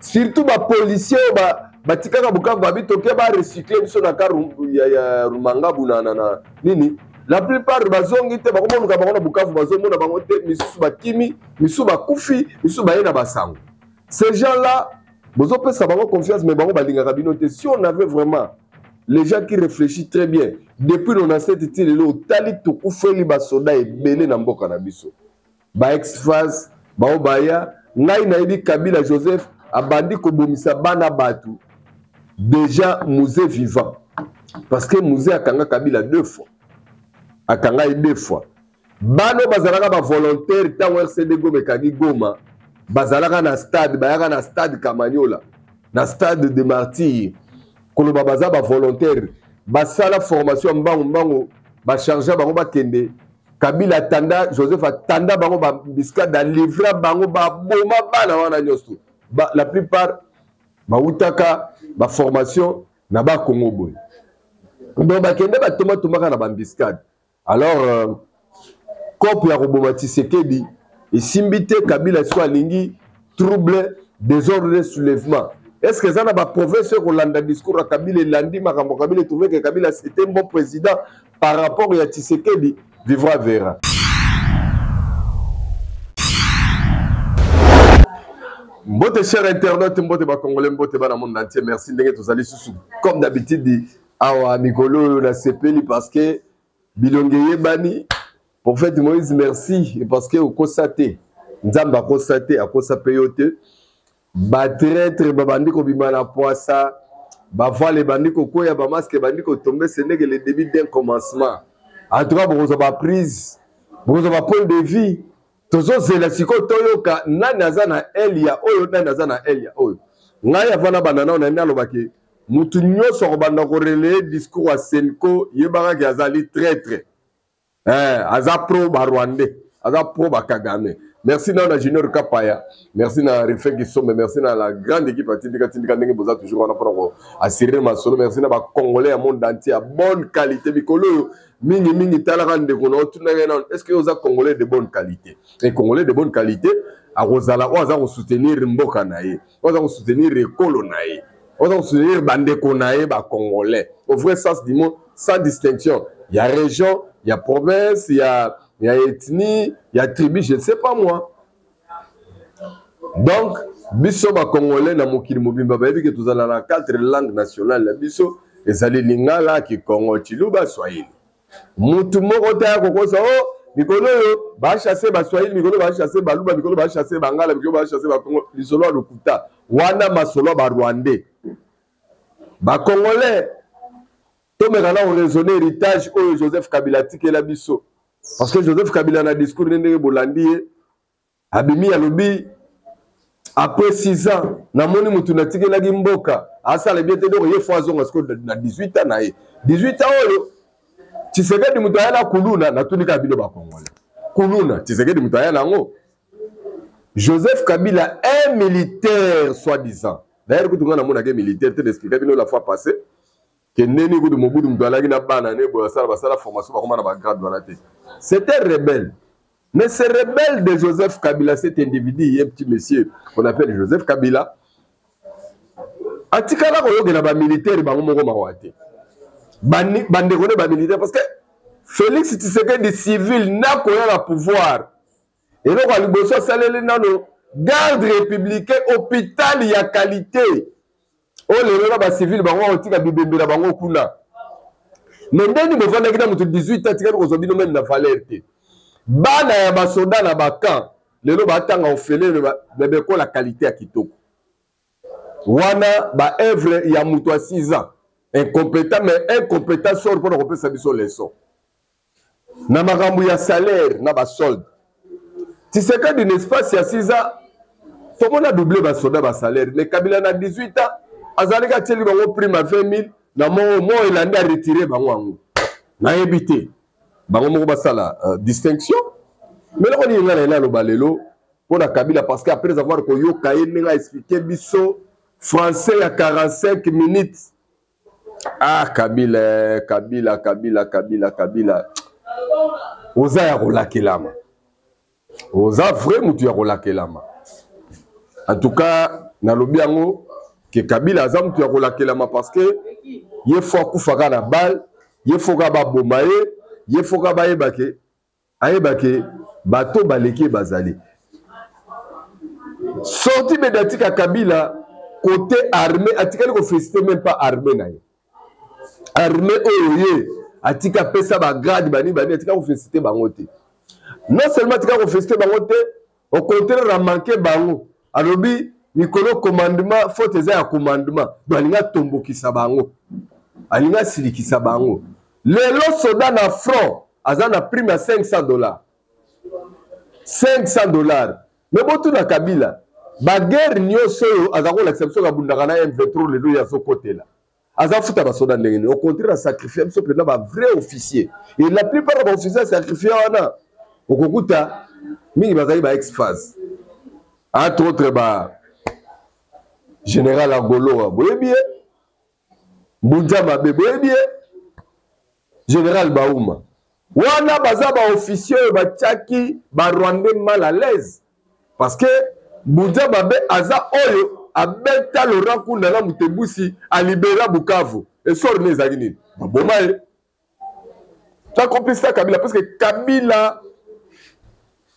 surtout ba policiers batikaka Bukavu babitoke ba recycler biso na ka ya Rumangabo na nini. La plupart bazongi te bakomonuka bango na Bukavu bazomona bango te misusu bakimi misusu bakufi misusu bayena basango. Ces gens-là bozo pesa bango confiance mais bango balingaka bino te. Si on avait vraiment les gens qui réfléchissent très bien depuis nos ancêtres le tali tokufeli basoda ebele na mboka na biso. Ba ex-phase ba obaya ngai na yebi Kabila Joseph abandi kobomisa bana batu déjà musée vivant parce que musée akanga Kabila 2 fois akanga 2 fois bano bazalaka ba volontaire tango RCD Goma kagi Goma bazalaka na stade bayaka na stade Kamanyola na stade de Martyrs koloba baza ba volontaire basala formation mbango ba charger bango bakende Kabila tanda Joseph atanda bango ba biska da livra bango ba boma bana wana nyosto la plupart ba utaka ba formation na ba Congo boy donc ba kende ba tomaka na ba biskade alors cop ya Roboma Tshisekedi et simbité Kabila soit lingi trouble désordre soulèvement. Est-ce que ça n'a pas professeur Rolanda discours à Kabila Landi Makambo Kabila trouvé que Kabila c'était un bon président par rapport à Tshisekedi vivra verra. Mbote cher internaute, mbote ba congolais, mbote ba na monde entier, merci ndenge tous allez sous comme d'habitude awa mikolo na sepeli parce que bilongeye bani prophète Moïse merci parce que au constaté nzamba constaté à constaté yote ba traître ba bandi ko bimana poisa ba voile bandi ko koya ba masque bandi ko tomber ce n'est que le début d'un commencement en tout cas vous avez prise vous avez point de vie tozo zela siko toyoka nani azana Elia oyo nani azana Elia oyo ngai avana banana na ndalo baki mutu nyoso ko banda ko relayer discours à Senko yebanga ki azali traître aza pro ba Rwandais aza pro ba Kagame. Merci na Junior Kapaya, merci na Rifek Gisome, merci na la grande équipe à Tindika Ndenge Boza toujours on a pour assurer ma solo, merci na ba Congolais à monde entier à bonne qualité bikolo mingi talaka ndeko est-ce que vous avez Congolais de bonne qualité? Et Congolais de bonne qualité à Rosala oza soutenir Mboka nae, oza soutenir Ekolo nae, oza soutenir bandeko nae ba Congolais. Au vrai sens du mot sans distinction. Il y a région, il y a province, il y a ethnie, il y a tribu, je ne sais pas moi. Donc, biso ba Congolais na mokili mobimba ba que tous allons la 4 langues nationales biso ezali lingala ki Congo Chiluba Swahili. Mutu moko ta ko so mikolo yo ba chasser ba Swahili, mikolo ba chasser ba Luba, mikolo ba chasser ba Ngala, mikolo ba chasser ba Congo, lisolo lokuta. Wana masolo ba Rwandais. Ba Congolais to me kana on raisonner héritage oyo Joseph Kabila tikela biso. Parce que Joseph Kabila na discours ndenge bolandi abimi ya lobi après 6 ans na moni mutu na tikela gi mboka asala bien te donc ye foison parce que na 18 ans na ye 18 ans oyo Tshisekedi mutu ayana kuluna na tunika bino ba Congolais kuluna Tshisekedi mutu ayana ngo Joseph Kabila un militaire soi-disant d'ailleurs que tunga na mona ke militaire te expliquer bino la fois passée que neni ko de mobudu mdalaki na bana ne bo sala formation ba komana ba grade wala te. C'était rebelle. Mais ce rebelle de Joseph Kabila, cet individu, un petit monsieur qu'on appelle Joseph Kabila, atikala ko yogena ba militaire ba ngomoko mawate. Bande ko ba militaire parce que Félix Tshisekedi civil n'a ko ya pouvoir. Et donc à liboso salele nano garde républicain hôpital ya qualité. Oh les ba civil ba ngwa otika bibembela bango kuna. Mais ndeni bo vanda kita mutu 18 ans tika ko zo bino même na valeur te. Bana ya basoda na bakan lelo batanga ofele bebe ko la qualité ya kitoko. Wana ba œuvre ya mutu a 6 ans. Incompétent mais incompétent sort pour repérer sa biso leçon. Na makambu ya salaire na ba solde. Tshisekedi n'est pas si à 6 ans tout le monde a doublé ba soda ba salaire. Mais Kabila na 18 ans azalika teli bango prime à 20 000 na mo il a retiré bango ango. Na évité. Bango moko basala distinction. Mais là on y ngala na lo balelo pour la Kabila parce qu'après avoir ko yo kaye nga expliquer biso français à 45 minutes. Ah Kabila. Oza ya rolakilama. Oza vrai mutu ya rolakilama. En tout cas nalobi yango ke Kabila aza mutu ya kolakelama parce que ye fo akufaka na balle, ye fo ka baboma ye fo ka bayebake ayebake bato baleki bazali sorti médiatique à Kabila côté armée atikali ko féliciter même pas armée na ye armée oye atika pesa ba grade bani atika ko féliciter bango te non seulement atika ko féliciter bango te au contraire a manqué bango alobi mikolo commandement faute ya commandement balinga tombokisa bango alinga silikisa bango lelo soda na front aza na prime ya $500 $500 mais botu na Kabila baguerre nyonso oyo aza kolakisa biso kabundaka na M23 lelo ya sokotela aza futa basoda ndenge nini au contraire asacrifie biso mpena bavrai officier et la plupart ya baofficier asacrifie wana okokuta mingi bazali ba ex-phase entre autres ba général Agolo boyebi Mbunja Mabe boyebi général Baouma wana baza ba officier batiaki ba Rwandais mal à l'aise parce que Mbunja Mabe aza oyo abeta Laurent Kunda na Mutebusi a libéra Bukavu et sort les aginini baboma ta complice Kabila parce que Kabila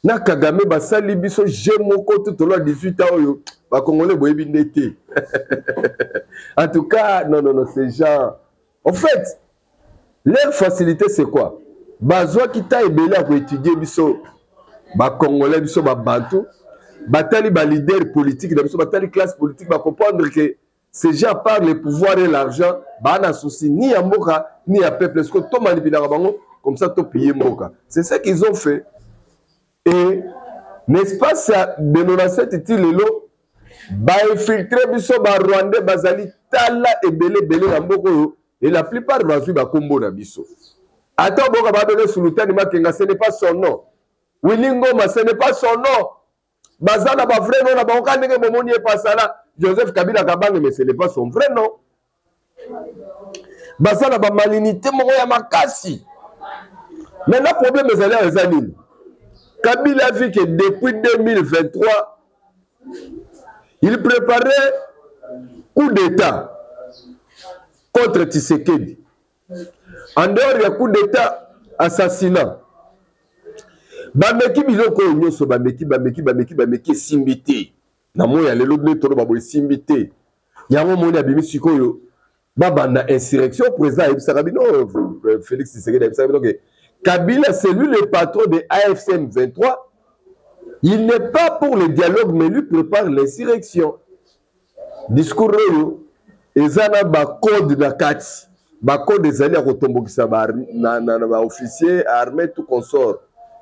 na Kagame basali biso jemoko tout au long 18 ans oyo ba congolais boyebi ndete en tout cas non ces gens en fait leur facilité c'est quoi bazwa kita ebele à étudier biso ba congolais biso ba bantu batali ba leader politique na biso batali classe politique ba comprendre que ces gens par le pouvoir et l'argent ba na souci ni ya mboka ni ya peuple est-ce que to manipuler bango comme ça to payer mboka c'est ça qu'ils ont fait. Et n'est-ce pas ça de 97 lelo ba infiltrer biso ba Rwandais bazali tala ebele na mboko et la plupart bazui ba kombo na biso ata boka ba donner Sultani Makenga ce n'est pas son nom Wilingoma ce n'est pas son nom bazana ba vrai nom na ba okande ke bomoni e pasala Joseph Kabila Kabange mais ce n'est pas son vrai nom bazana ba malinité moko ya makasi mais le problème ezali ezali Kabila a vu que depuis 2023, il préparait coup d'État contre Tshisekedi. En dehors du coup d'État, assassinat. Bameki biloko nyoso bameki simbité. Na moya lelo tolo babo simbité. Yango moni abimi sikoyo babanda insurrection président Ebisarabino Félix Tshisekedi Ebisarabino que Kabila, c'est lui le patron de AFCM 23. Il n'est pas pour le dialogue, mais lui prépare l'insurrection. Discours ezana ba code na kati. Ba code des alliés à Kotombokisa na officier armé tout consort.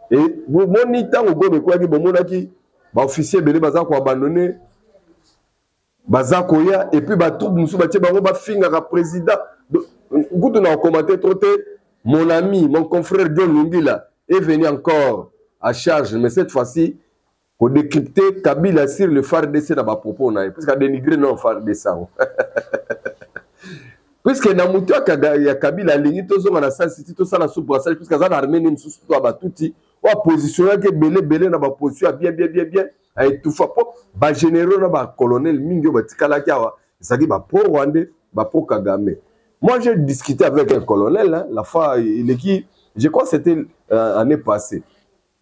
Et moni tango gobe kwa ki bomonaki ba officier belé baza ko abandonner baza koya et puis ba troupe musu ba tie bango ba finga ka président. Ngutu na commenter trop mon ami, mon confrère John Lungila est venu encore à charge, mais cette fois-ci, pour décrypter Kabila sur le phare d'essai dans ma propos, parce qu'il a dénigré non phare d'essai. Puisque dans mon cas, il y a Kabila, il y a un city, tout ça, puisque dans l'armée, il y a tout positionné que belé dans ma position bien, à étouffer, ba généraux, ba colonel, mingo, ba tikalakiawa, ça dit, ba pro Rwandais, ba pro Kagame. Moi, j'ai discuté avec un colonel, hein, la fois, il est qui, je crois que c'était l'année passée.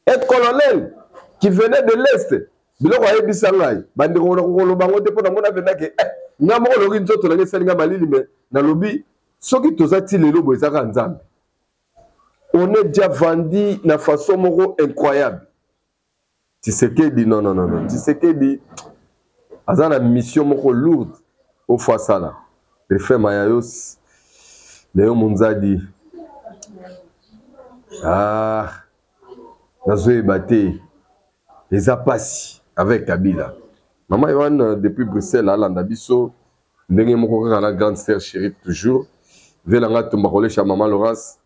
Un colonel qui venait de l'Est, il a dit que on est déjà vendu de façon incroyable. Tshisekedi non. Tshisekedi a une mission lourde au fois ça là. Il fait Mayayos. Léo Munzadi. Nazoé Baté. Les apassi avec Kabila. Maman Yohan depuis Bruxelles, à l'Andabiso. Ndenge moko la grande sœur chérie toujours. Velanga Tombarole chez Maman Laurence.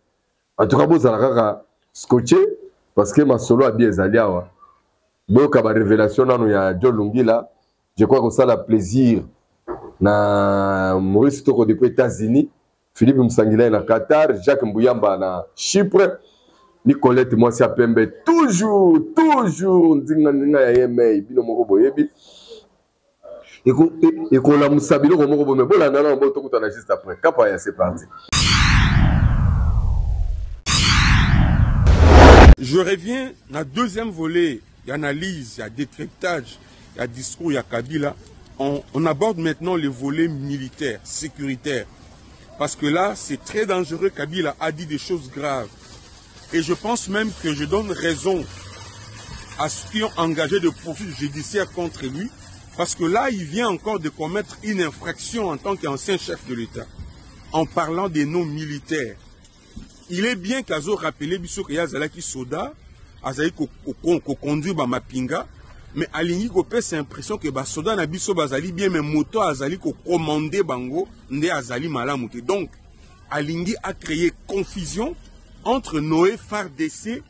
En tout cas, vous allez scotché parce que ma solo a bien zaliawa. Donc, à ma révélation, il y a John Lungila. Je crois que ça a plaisir. Na Maurice Toko depuis les États-Unis. Philippe Msangila na Qatar, Jacques Mbouyamba na Chypre, Nicolette Mwasi Pembe toujours nzinga ya yemei bino moko boyebi. Et qu'on a moussabilo comme on me bon, on a juste après. Kapaya, c'est parti. Je reviens dans le deuxième volet d'analyse, il y a décryptage, il y a discours, il y a Kabila. On aborde maintenant le volet militaire, sécuritaire. Parce que là, c'est très dangereux. Kabila a dit des choses graves. Et je pense même que je donne raison à ceux qui ont engagé de poursuites judiciaires contre lui. Parce que là, il vient encore de commettre une infraction en tant qu'ancien chef de l'État. En parlant des noms militaires. Il est bien qu'Azo rappelé biso que Yazalaki Soda, Azaï ko conduit ba mapinga, mais alingi ko pe c'est l'impression que ba Soda na biso bazali bien mais moto Azali ko commander bango ndé Azali malamuté. Donc alingi a créé confusion entre Noé FARDC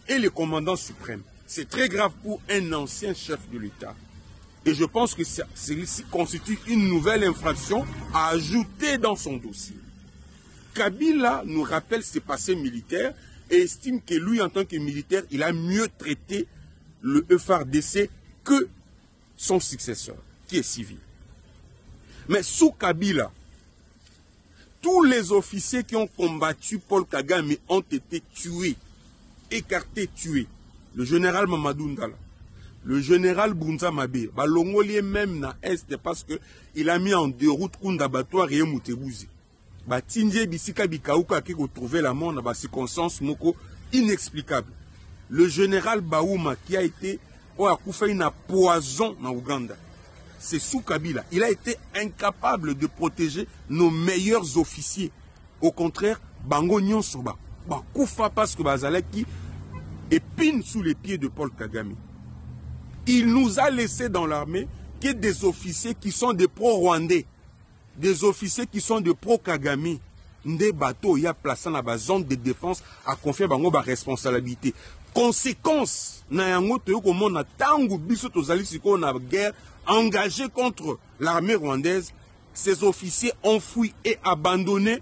et le commandant suprême. C'est très grave pour un ancien chef de l'État. Et je pense que celui-ci constitue une nouvelle infraction à ajouter dans son dossier. Kabila nous rappelle ses passés militaires et estime que lui, en tant que militaire, il a mieux traité le FARDC que son successeur, qui est civil. Mais sous Kabila, tous les officiers qui ont combattu Paul Kagame ont été tués, écartés, tués. Le général Mamadou Ndala, le général Bunza Mabé, Balongolier même na Est parce qu'il a mis en déroute Kundabatoire et Moutebouzi. Batinje bisika bikauka qui retrouvé la mort dans des circonstances moko inexplicables. Le général Baouma qui a été fait une poison en Ouganda. C'est sous Kabila. Il a été incapable de protéger nos meilleurs officiers. Au contraire, Bango Nyonsoba. Bakoufa parce que Bazalaki épine sous les pieds de Paul Kagame. Il nous a laissé dans l'armée que des officiers qui sont des pro-rwandais. Des officiers qui sont de pro-Kagame, des bateaux, il y a placé dans la zone de défense à confier à responsabilité. Conséquence, na tangu biso tozali siko na guerre engagée contre l'armée rwandaise, ces officiers ont fui et abandonné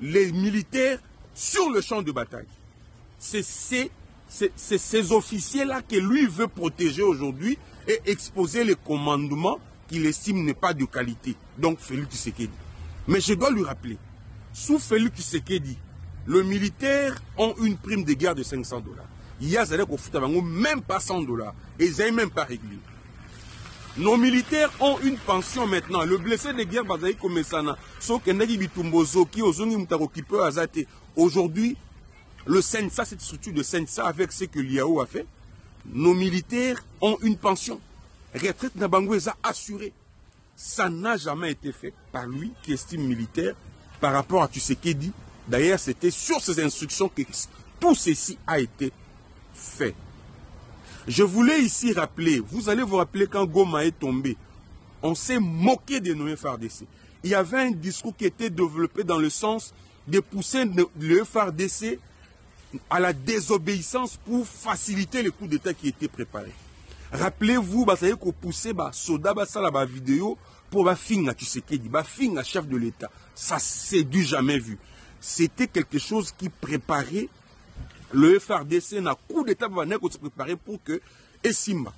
les militaires sur le champ de bataille. C'est ces officiers-là que lui veut protéger aujourd'hui et exposer les commandements qu'il estime n'est pas de qualité. Donc Félix Tshisekedi. Mais je dois lui rappeler, sous Félix Tshisekedi, les militaires ont une prime de guerre de $500. Il y a même pas $100 et ils n'ont même pas réglé. Nos militaires ont une pension maintenant. Le blessé de guerre, comme ça, aujourd'hui, le Sensa, cette structure de Sensa, avec ce que l'IAO a fait, nos militaires ont une pension. Retraite Nabangoueza assurée. Ça n'a jamais été fait par lui, qui estime militaire, par rapport à Tshisekedi. D'ailleurs, c'était sur ces instructions que tout ceci a été fait. Je voulais ici rappeler, vous allez vous rappeler quand Goma est tombé, on s'est moqué de nos FARDC. Il y avait un discours qui était développé dans le sens de pousser le FARDC à la désobéissance pour faciliter le coup d'État qui était préparé. Rappelez-vous, vous avez poussé Soda la vidéo pour finir Tshisekedi, finir chef de l'État. Ça c'est du jamais vu. C'était quelque chose qui préparait le FARDC na coup d'État pour se préparer pour que Essimba.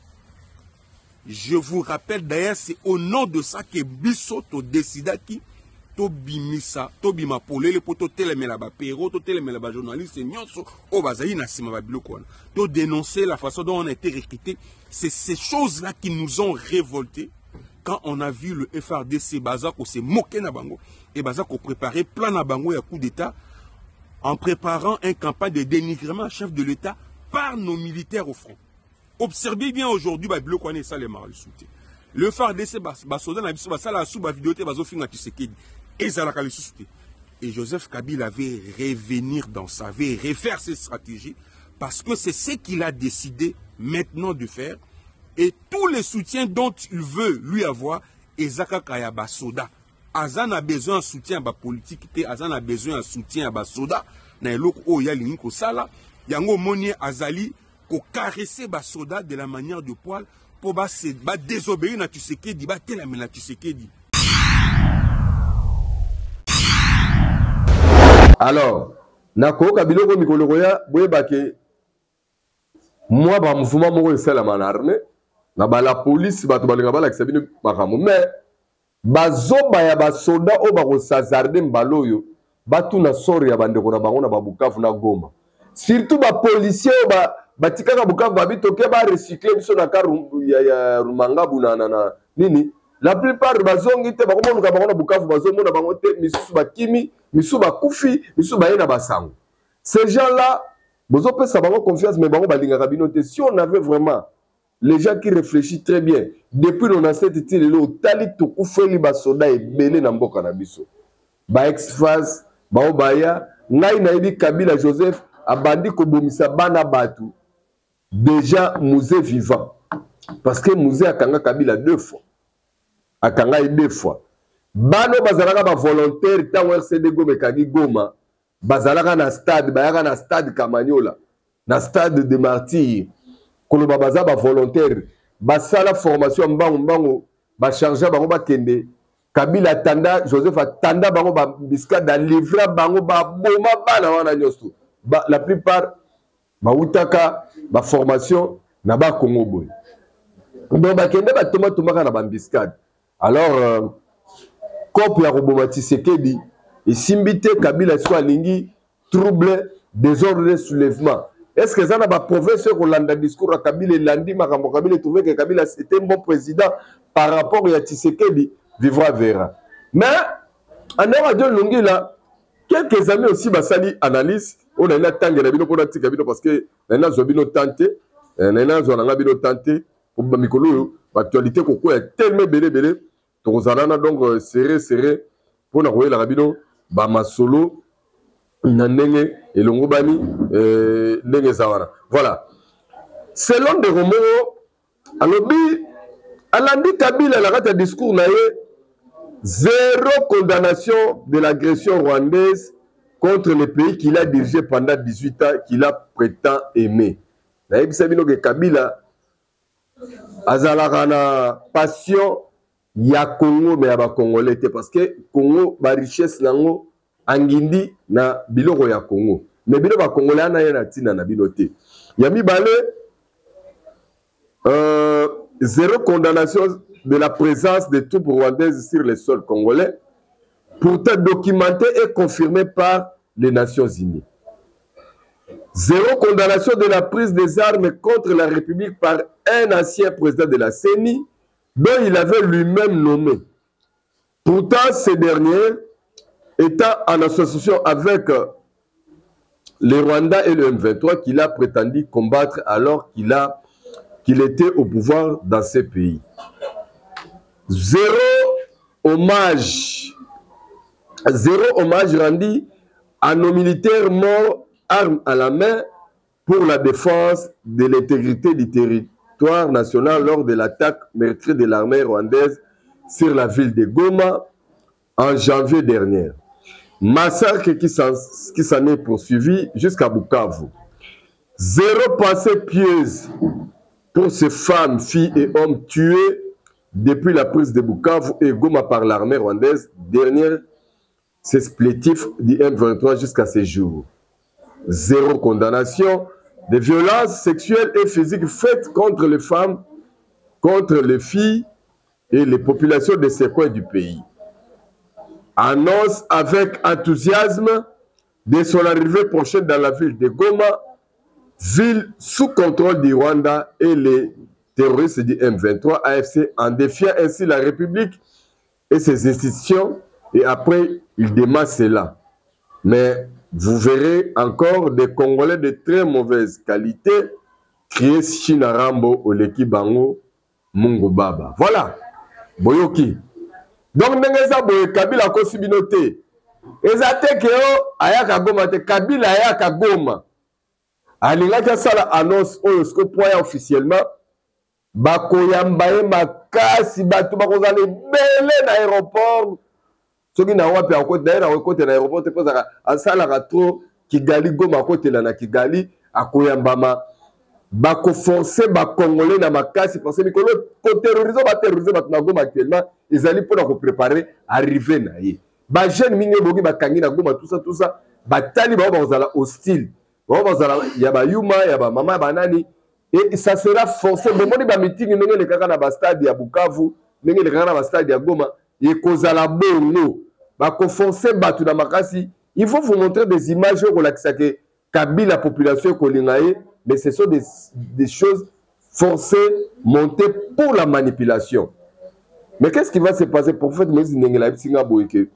Je vous rappelle d'ailleurs, c'est au nom de ça que Bissoto décida qui Tobimisa, Tobima Polele pour télémela Péro, télémela journaliste, Nyonso, Obazaï Nassima Babiloko. To dénoncer la façon dont on a été recruté. C'est ces choses-là qui nous ont révoltés quand on a vu le FARDC Bazako se moquer na bango et Bazako préparer plan na bango et un coup d'État en préparant une campagne de dénigrement chef de l'État par nos militaires au front. Observez bien aujourd'hui, Babiloko ça les marins soutien. Le FARDC Basoda na biso basala sous ba vidéo te bazo finga Tshisekedi. Et Joseph Kabila avait revenir dans sa vie, refaire ses stratégies, parce que c'est ce qu'il a décidé maintenant de faire. Et tous les soutiens dont il veut lui avoir, Ezaka Kayaba Soda. Azan a besoin de soutien à la politique, Azan a besoin de soutien à la Soda. Na eloko o ya linko sala, yango monier Azali ko caresser ba Soda de la manière de poil pour désobéir na Tshisekedi, ba telamela Tshisekedi. Alors, Nako Kabiloko Mikologoya, Boyebake, moi, par mouvement, moi, c'est la armée. na la police bato balinga balakisa bino makambo mais bazoba ya basoda oyo bakosazarde mbala oyo batuna sori ya bandeko na bango na babukavu na Goma surtout bapolisier oyo batikaka bukavu babitoke barecycle biso na kar ya Rumangabu na nini la plupart bazongi te bakomonuka bango na bukavu bazomona bango te misusu bakimi misusu bakufi misusu baye na basango ces gens là bozopesa bango confiance mais bango balingaka bino te si on avait vraiment les gens qui réfléchissent très bien depuis nos ancêtres tilelo tali tokufeli basoda ebele na mboka na biso ba ex-phase bao baya ngai nayebi Kabila Joseph abandi kobomisa bana batu déjà musée vivant parce que musée akanga Kabila 2 fois akanga 2 fois bano bazalaka ba volontaire tango RCD Goma kagi Goma bazalaka na stade bayaka na stade Kamanyola na stade de Martyrs koloba baza ba volontaire basala formation mbango ba charger bango bakende Kabila tanda Joseph atanda bango ba biska da livra bango ba boma bana wana nyosto la plupart ba utaka ba formation na ba Congo boy donc bakende ba tomaka na ba biskade alors kopo ya koboma Tshisekedi esimbite Kabila soit lingi trouble désordre soulèvement. Est-ce que ça n'a pas professeur qu'on l'a discours à Kabila et Landi Makambo Kabila trouvé que Kabila était un bon président par rapport à Tshisekedi vivra verra. Mais en radio longi là quelques amis aussi basali analyse on a une tangue na bino pour Kabila parce que na zobino tenté na zona bino tenté pour mikolo actualité koko est tellement belé tozalana donc serré pour na koyela bino ba masolo Nandenge et Longobani Ndenge Zawana. Voilà. Selon des Romero, Alandi Kabila a un discours zéro condamnation de l'agression rwandaise contre le pays qu'il a dirigé pendant 18 ans, qu'il a prétend aimer. Naïb Sabino que Kabila azalaka na passion ya Congo mais ya Congolais parce que Congo ba richesse nango Angindi na biloko ya Congo. Mais biloko ya Congolais ana yana tina na binote. Yami balé zéro condamnation de la présence de troupes rwandaises sur le sol congolais, pourtant documenté et confirmé par les Nations Unies. Zéro condamnation de la prise des armes contre la République par un ancien président de la CENI dont il avait lui-même nommé. Pourtant, ces derniers étant en association avec les Rwandais et le M23 qu'il a prétendu combattre alors qu'il était au pouvoir dans ces pays. Zéro hommage rendu à nos militaires morts armes à la main pour la défense de l'intégrité du territoire national lors de l'attaque meurtrière de l'armée rwandaise sur la ville de Goma en janvier dernier. Massacre qui s'en est poursuivi jusqu'à Bukavu. Zéro pensée pieuse pour ces femmes, filles et hommes tués depuis la prise de Bukavu et Goma par l'armée rwandaise, dernière explétif du M23 jusqu'à ces jours. Zéro condamnation des violences sexuelles et physiques faites contre les femmes, contre les filles et les populations de ces coins du pays. Annonce avec enthousiasme de son arrivée prochaine dans la ville de Goma, ville sous contrôle du Rwanda et les terroristes du M23 AFC, en défiant ainsi la République et ses institutions, et après il dément cela. Mais vous verrez encore des Congolais de très mauvaise qualité crier Chinarambo Oleki Bango Mungu Baba. Voilà, Boyoki. Donc, Nengeza Boye Kabila Kosibinote. Ezate Keo Ayaka Goma te Kabila Ayaka Goma. Alingaka Sala annonce Oyosko Poya officiellement. Bakoyambaye Makasi Batu Bakozale Bele na aéroport. Soki na wapi à côté d'ailleurs à côté de l'aéroport te pose à Sala trop Kigali Goma côté là na Kigali akoyambama. Bako forcer ba Congolais na makasi parce que ko terroriser ba Goma actuellement ils allaient pour nous préparer arriver na ye ba jeune mingi bogi ba kangi na Goma tout ça ba tali ba bazala hostile ba bazala ya ba yuma ya ba mama ba nani et ça sera forcé. Bon, on est meeting, on est dans le stade à Bukavu, on est dans le stade à Goma, et cause à la bonne, bah forcer battu dans makasi. Il faut vous montrer des images où la Kabila la population kolingaye, mais ce sont des choses forcées, montées pour la manipulation. Mais qu'est-ce qui va se passer pour faire Moïse Nengela Singa Boyke?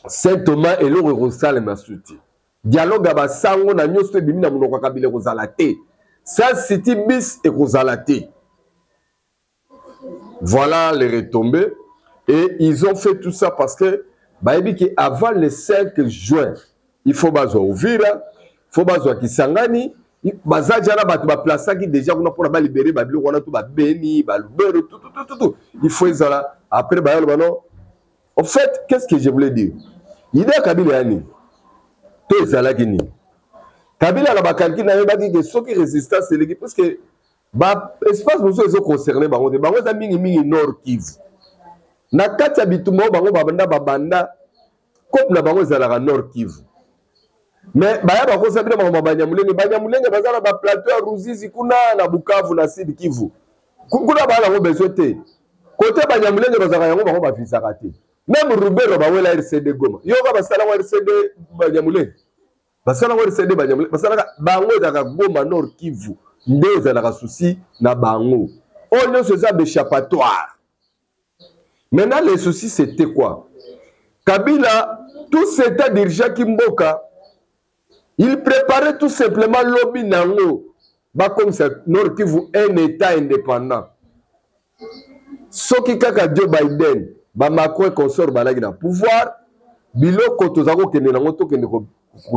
Saint Thomas et le Rosal Masuti. Dialogue à Sango na nyosto bimina munoko Kabila Rosalate. Ça c'était bis et Rosalate. Voilà les retombées. Et ils ont fait tout ça parce que avant le 5 juin, il faut bazo Uvira, il faut bazo Kisangani, bazajana batu ba plaça qui déjà on a pour ba libérer ba bilo on a tout ba Beni, ba Lubero, tout. Il faut ça après ba non. En fait, qu'est-ce que je voulais dire? Il est Kabila yani. Tout ça kini. Kabila la ba calcul na ba dit que ceux qui résistance c'est l'équipe parce que ba espace nous sont concernés ba on za mingi Nord Kivu. Na kati ya bitumba bango babanda kope na bango ezalaka Nord Kivu. Mais baya bakosabila bango Banyamulenge bazala ba plateau ya Ruzizi kuna na Bukavu na Sud Kivu. Kuna bala ngo besoin te. Côté Banyamulenge bazaka yango bango bafisaka te. Même Rubero bawela RCD Goma. Yoka basala wa RCD Banyamulenge. Basala wa RCD Banyamulenge. Basala bango ezaka Goma Nord Kivu. Nde ezalaka souci na bango. On ne se ça d'échappatoire. Maintenant, les soucis, c'était quoi? Kabila, tout cet état dirigeant Kimboka, il préparait tout simplement lobby nango, comme ça, Nord Kivu, un état indépendant. Soki kaka Joe Biden, Macron et consort balagi na pouvoir, biloko tozako kende nango to kende ko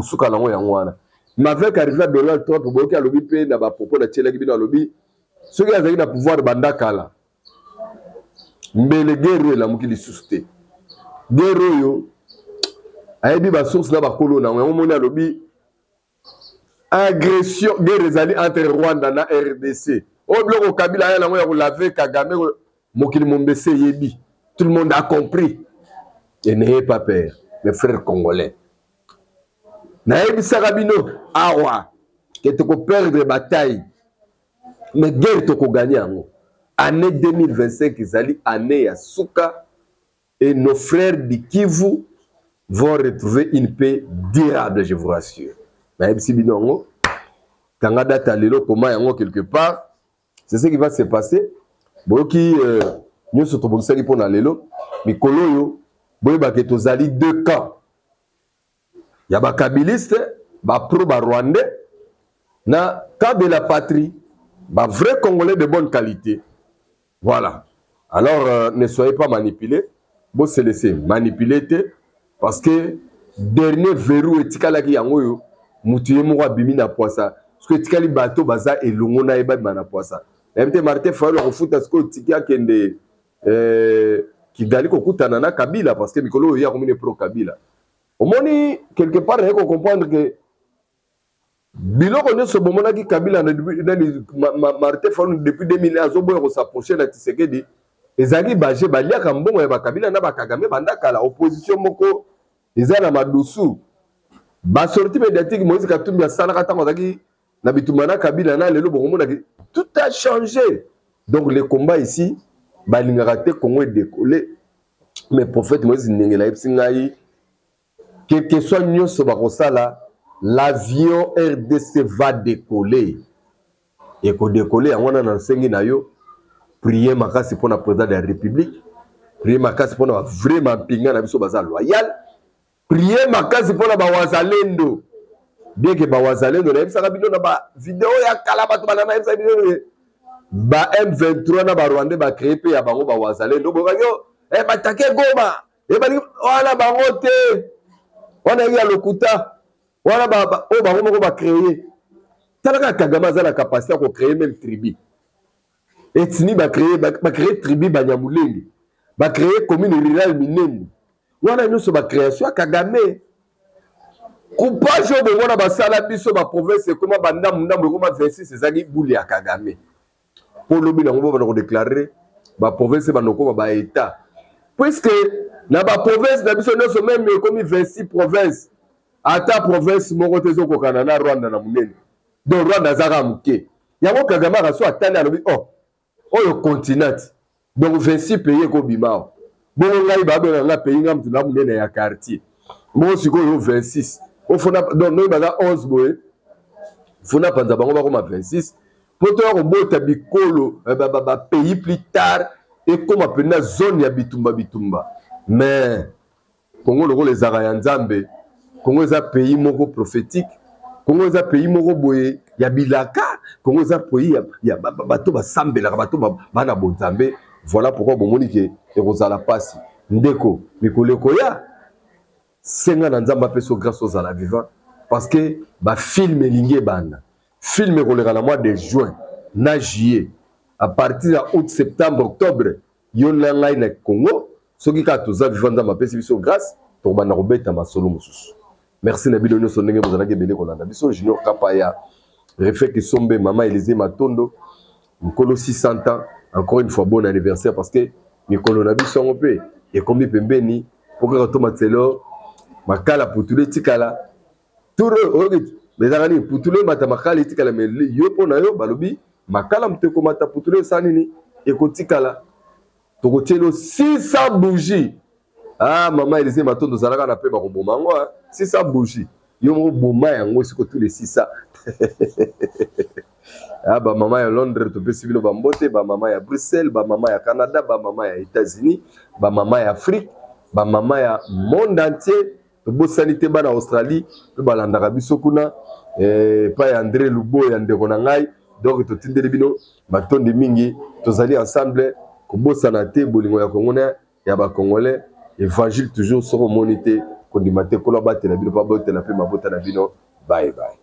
suka nango yango wana. Mais avec arrivé à Donald Trump, boki a lobby pe na ba propos na tchelaki bino lobby, soki azaki na pouvoir banda kala. Mbele guerre la mukili susté guerre yo ayebi ba source na ba kolo na on mona lobi agression guerre ezali entre Rwanda na RDC o bloko Kabila ya nango ya ko laver Kagame mukili mombese yebi tout le monde a compris et n'ayez pas peur mes frères congolais na yebi sarabino awa que te ko perdre bataille mais guerre to ko gagner yango. Année 2025, Izali, année à Souka, et nos frères du Kivu vont retrouver une paix durable, je vous rassure. Même si binongo, quand on a talelo comment quelque part, c'est ce qui va se passer. Boki, nous sommes tous les pour nalelo, mais koloyo, boy baketo zali deux camps. Il y a ba kabiliste, ba pro ba rwandais, na camp de la patrie, ba vrai congolais de bonne qualité. Voilà. Alors, ne soyez pas manipulés. Vous se laissez manipuler parce que dernier verrou etikalaki yango mutuye moko abimi na poisa. Parce que etikali bateau baza elongo na eba na poisa. Ebite Martin Fayulu kofuta sko tikia kende Kigali kokutana na Kabila parce que mikolo ya komine pro Kabila. Omoni quelque part il faut comprendre que biloko nyonso bomonaki Kabila Martin Fayulu depuis 2000 azoboya ko s'approcher na Tshisekedi ezali baje baliaka mbongo ya bakabila na bakagame bandaka la opposition moko eza na madusu ba sortie médiatique Moïse Katumbi asalaka tango azaki na bitumana Kabila na lelo bokomona tout a changé. Donc le combat ici balingaka te Congo est décollé mais prophète Moïse Nengela epsingai quel que soit nyonso bakosala l'avion RDC va décoller. Et qu'on décoller, on a enseigné nayo. Priez makasi pour le président de la République. Priez makasi pour vraiment pinga na biso baza loyal. Priez makasi pour la bawazalendo. Bien que bawazalendo na bisa kabino na ba vidéo ya kalaba to banana bisa vidéo ba M23 na ba Rwanda ba créer pe ya bango bawazalendo. Bokanyo ba take Goma. Ba wana bango te. Wana ya lokuta. Voilà, on va créer. Talaka Kagame a la capacité de créer même tribu. Et Tini va créer tribu Banyamulenge. Va créer commune rurale Minengu. Voilà, nous sommes création Kagame. Coupage au moment de la biso ba province comment banda munda mukoma 26 c'est ça qui bouli à Kagame. Pour le bilan on va déclarer ba province banoko ba état. Puisque na ba province na biso nous même comme 26 provinces. Ata province moko tezo kokana na Rwanda na munene. Donc Rwanda zaka muke. yango Kagame raso atali alobi oh le continent donc 26 pays ko bimao bongo ngai ba be nga pays ngam tuna munene ya quartier mo siko yo 26 o fona donc no baza 11 boye fona panza bango ba ko ma 26 poto ya ko bota bikolo ba pays plus tard et comme appena zone ya bitumba mais Congo loko les ya Nzambe Congo za pays moko prophétique Congo za pays moko boye ya bilaka Congo za pays ya bato basambela bato bana bonzambe. Voilà pourquoi bomoni ke ekozala pasi ndeko mikoleko ya senga na Nzamba peso grâce aux ala vivant parce que ba film elingi bana film koleka na mois de juin na juillet à partir de août septembre octobre yo na ngai na Congo soki ka toza vivant Nzamba pesi biso grâce to bana robeta masolo mususu. Merci na bino nyonso ndenge bozala ke bele kolanda biso Junior Kapaya refait que sombe maman Élysée Matondo Mkolo 600 ans. Encore une fois, bon anniversaire parce que Mikolo Nabi sont au pays. Et comme il peut bénir, pour que Tomatelo, Makala Poutoulé Tikala, tout le mais Arani Poutoulé Matamakala Tikala, mais Yoponayo, Balobi, Makala Mteko Mata Poutoulé Sanini, et Kotikala, Tokotelo 600 bougies. Ah, maman Élysée Matondo Zalaga n'a pas de bon mango, 600 bougies. Yomo Boma et Ango, c'est tous les 600. Ah ba maman ya Londres to pesi bino ba mbote ba maman ya Bruxelles ba maman ya Canada ba maman ya États-Unis ba maman ya Afrique ba maman ya monde entier to bo sanité ba na Australie to ba landaka biso kuna pa ya André Lubo ya ndeko na ngai donc to tindeli bino batondi mingi tozali ensemble ko bosana te bolingo ya Congo ya ba Congolais évangile toujours soko monité ko dimate ko la batela bino pa botela pe mabota na bino bye bye.